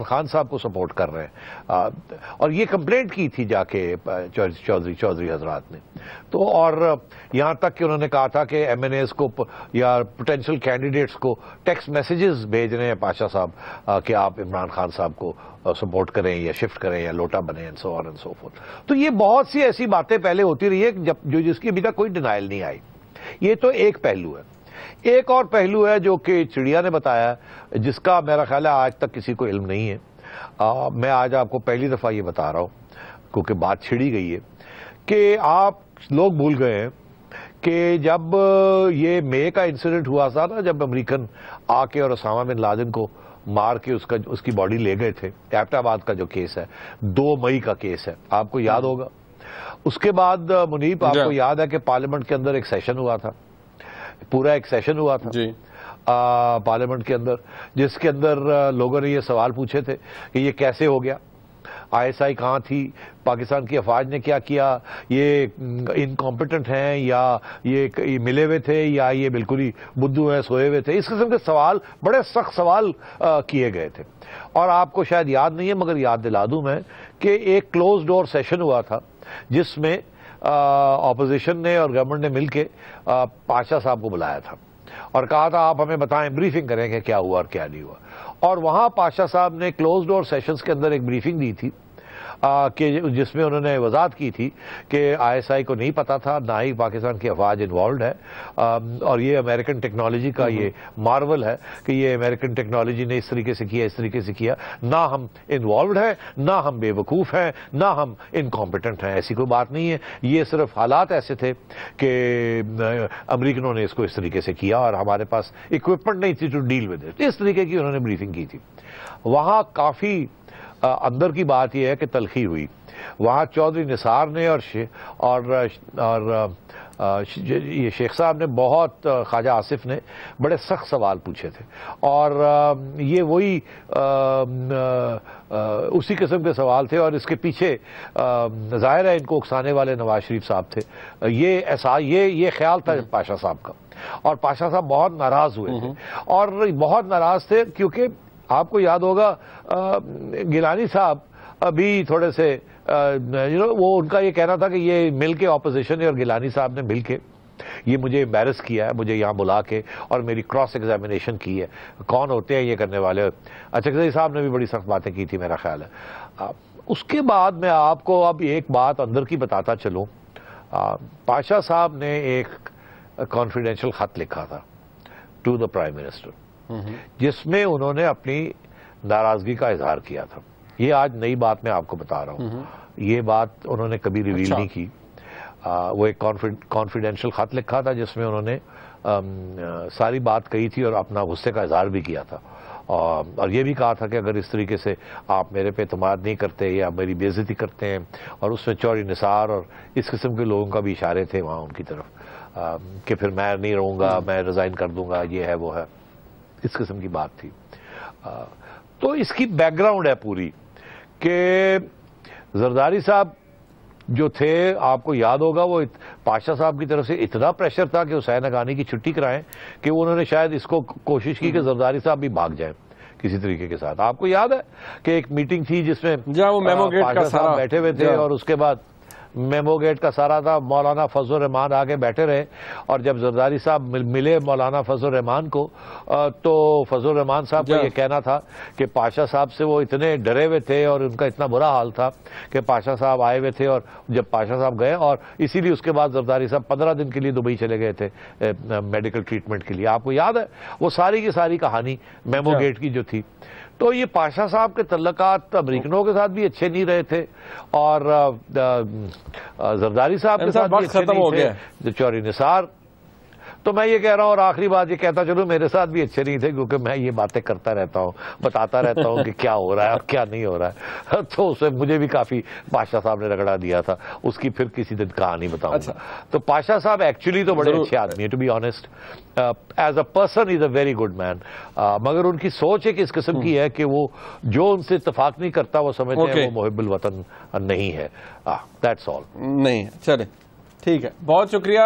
خان صاحب کو سپورٹ کر رہے ہیں, اور یہ کمپلینٹ کی تھی جا کے چودھری حضرات نے. تو اور یہاں تک کہ انہوں نے کہا تھا کہ ایم این ایز کو یا پوٹینشیل کینڈیڈیٹس کو ٹیکسٹ میسیجز بھیج رہے ہیں پاشا صاحب کہ آپ عمران خان صاحب کو سپورٹ کریں یا شفٹ کریں یا لوٹا بنیں and so on and so forth. تو یہ بہت سی ایسی باتیں پہلے ہوتی رہی ہے جس کی ابھی تک کوئی ڈینائل نہیں آئی. یہ تو ایک پہلو ہے. ایک اور پہلو ہے جو کہ چڑیا نے بتایا, جس کا میرا خیال ہے آج تک کسی کو علم نہیں ہے. میں آج آپ کو پہلی دفعہ یہ بتا رہا ہوں کیونکہ بات چھڑی گئی ہے کہ آپ لوگ بھول گئے ہیں کہ جب یہ مے کا انسیڈنٹ ہوا تھا نا, جب امریکن آ کے اور اسامہ بن لادن کو مار کے اس کی باڈی لے گئے تھے, ایبٹ آباد کا جو کیس ہے 2 مئی کا کیس ہے, آپ کو یاد ہوگا. اس کے بعد منیب آپ کو یاد ہے کہ پارلیمنٹ کے اندر ایک سیشن ہوا تھا, پورا ایک سیشن ہوا تھا پارلیمنٹ کے اندر, جس کے اندر لوگوں نے یہ سوال پوچھے تھے کہ یہ کیسے ہو گیا, آئی ایس آئی کہاں تھی, پاکستان کی افواج نے کیا کیا, یہ انکمپیٹنٹ ہیں یا یہ ملے ہوئے تھے یا یہ بالکل ہی بدھو ہیں سوئے ہوئے تھے. اس قسم کے سوال, بڑے سخت سوال کیے گئے تھے. اور آپ کو شاید یاد نہیں ہے مگر یاد دلا دوں میں کہ ایک کلوز ڈور سیشن ہوا تھا جس میں اپوزیشن نے اور گورنمنٹ نے مل کے پاشا صاحب کو بلایا تھا اور کہا تھا آپ ہمیں بتائیں, بریفنگ کریں کہ کیا ہوا اور کیا نہیں ہوا. اور وہاں پاشا صاحب نے کلوز ڈور سیشنز کے اندر ایک بریفنگ دی تھی کہ جس میں انہوں نے وضاحت کی تھی کہ آئی ایس آئی کو نہیں پتا تھا, نہ ہی پاکستان کی افواج انوالوڈ ہے, اور یہ امریکن ٹیکنالوجی کا یہ مارول ہے کہ یہ امریکن ٹیکنالوجی نے اس طریقے سے کیا, اس طریقے سے کیا. نہ ہم انوالوڈ ہیں, نہ ہم بے وقوف ہیں, نہ ہم انکمپیٹنٹ ہیں, ایسی کوئی بات نہیں ہے. یہ صرف حالات ایسے تھے کہ امریکنوں نے اس کو اس طریقے سے کیا اور ہمارے پاس اکوپمنٹ نہیں تھی ٹو ڈیل ود اٹ. اس طریقے کی انہوں نے بریفنگ کی تھی. وہاں کافی اندر کی بات یہ ہے کہ تلخی ہوئی. وہاں چودھری نثار نے اور یہ شیخ صاحب نے بہت, خواجہ آصف نے بڑے سخت سوال پوچھے تھے, اور یہ وہی اسی قسم کے سوال تھے, اور اس کے پیچھے ظاہر ہے ان کو اکسانے والے نواز شریف صاحب تھے. یہ خیال تھا پاشا صاحب کا, اور پاشا صاحب بہت ناراض ہوئے تھے, اور بہت ناراض تھے کیونکہ آپ کو یاد ہوگا گیلانی صاحب ابھی تھوڑے سے وہ ان کا یہ کہنا تھا کہ یہ مل کے اپوزیشن اور گیلانی صاحب نے مل کے یہ مجھے امبیرس کیا ہے, مجھے یہاں بلا کے اور میری کراس ایگزامینیشن کی ہے, کون ہوتے ہیں یہ کرنے والے. اچھا صاحب نے بھی بڑی سخت باتیں کی تھی میرا خیال ہے. اس کے بعد میں آپ کو اب ایک بات اندر کی بتاتا چلوں. پاشا صاحب نے ایک کانفیڈینشیل خط لکھا تھا ٹو دا پرائم منسٹر, جس میں انہوں نے اپنی ناراضگی کا اظہار کیا تھا. یہ آج نئی بات میں آپ کو بتا رہا ہوں, یہ بات انہوں نے کبھی ریویل نہیں کی. وہ ایک کانفیڈینشیل خط لکھا تھا جس میں انہوں نے ساری بات کہی تھی اور اپنا غصے کا اظہار بھی کیا تھا، اور یہ بھی کہا تھا کہ اگر اس طریقے سے آپ میرے پہ اعتماد نہیں کرتے یا میری بے عزتی کرتے ہیں، اور اس میں چوری نثار اور اس قسم کے لوگوں کا بھی اشارے تھے وہاں ان کی طرف کہ پھر میں نہیں رہوں گا، میں ریزائن کر دوں گا، یہ ہے وہ ہے، اس قسم کی بات تھی۔ تو اس کی بیک گراؤنڈ ہے پوری کہ زرداری صاحب جو تھے، آپ کو یاد ہوگا، وہ پاشا صاحب کی طرف سے اتنا پریشر تھا کہ حسین حقانی کی چھٹی کرائیں کہ انہوں نے شاید اس کو کوشش کی کہ زرداری صاحب بھی بھاگ جائیں کسی طریقے کے ساتھ۔ آپ کو یاد ہے کہ ایک میٹنگ تھی جس میں پاشا صاحب بیٹھے ہوئے تھے اور اس کے بعد میمو گیٹ کا سارا تھا، مولانا فضل الرحمان آگے بیٹھے رہے، اور جب زرداری صاحب ملے مولانا فضل الرحمان کو تو فضل الرحمان صاحب کا یہ کہنا تھا کہ پاشا صاحب سے وہ اتنے ڈرے ہوئے تھے اور ان کا اتنا برا حال تھا کہ پاشا صاحب آئے ہوئے تھے، اور جب پاشا صاحب گئے، اور اسی لیے اس کے بعد زرداری صاحب 15 دن کے لیے دبئی چلے گئے تھے میڈیکل ٹریٹمنٹ کے لیے۔ آپ کو یاد ہے وہ ساری کی ساری کہانی میمو گیٹ کی جو تھی۔ تو یہ پاشا صاحب کے تعلقات امریکنوں کے ساتھ بھی اچھے نہیں رہے تھے، اور زرداری صاحب کے ساتھ بھی اچھے نہیں تھے، چوری نثار۔ تو میں یہ کہہ رہا ہوں، اور آخری بات یہ کہتا چلو میرے ساتھ بھی اچھے نہیں تھے، کیونکہ میں یہ باتیں کرتا رہتا ہوں، بتاتا رہتا ہوں کہ کیا ہو رہا ہے اور کیا نہیں ہو رہا ہے، تو اسے مجھے بھی کافی پاشا صاحب نے رگڑا دیا تھا، اس کی پھر کسی دن کہانی بتاؤں گا۔ تو پاشا صاحب ایکچولی تو بڑے اچھے آدمی ہیں، to be honest, as a person is a very good man, مگر ان کی سوچ ایک اس قسم کی ہے کہ وہ جو ان سے اتفاق نہیں کرتا وہ سمجھتے ہیں وہ محب الوطن نہیں ہے۔ That's all. نہیں، چلے ٹھیک ہے، بہت شکریہ۔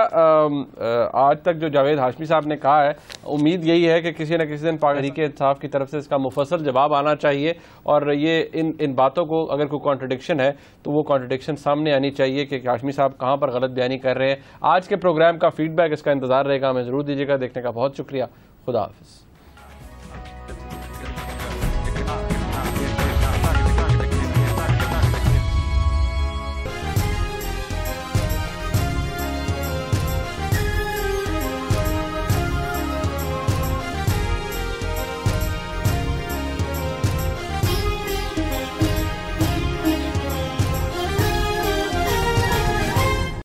آج تک جو جاوید ہاشمی صاحب نے کہا ہے، امید یہی ہے کہ کسی نہ کسی دن تحریک انصاف کی طرف سے اس کا مفصل جواب آنا چاہیے، اور یہ ان باتوں کو اگر کوئی کانٹرڈکشن ہے تو وہ کانٹرڈکشن سامنے آنی چاہیے کہ ہاشمی صاحب کہاں پر غلط بیانی کر رہے ہیں۔ آج کے پروگرام کا فیڈ بیک، اس کا انتظار رہے گا، ہمیں ضرور دیجیے گا۔ دیکھنے کا بہت شکریہ، خدا حافظ۔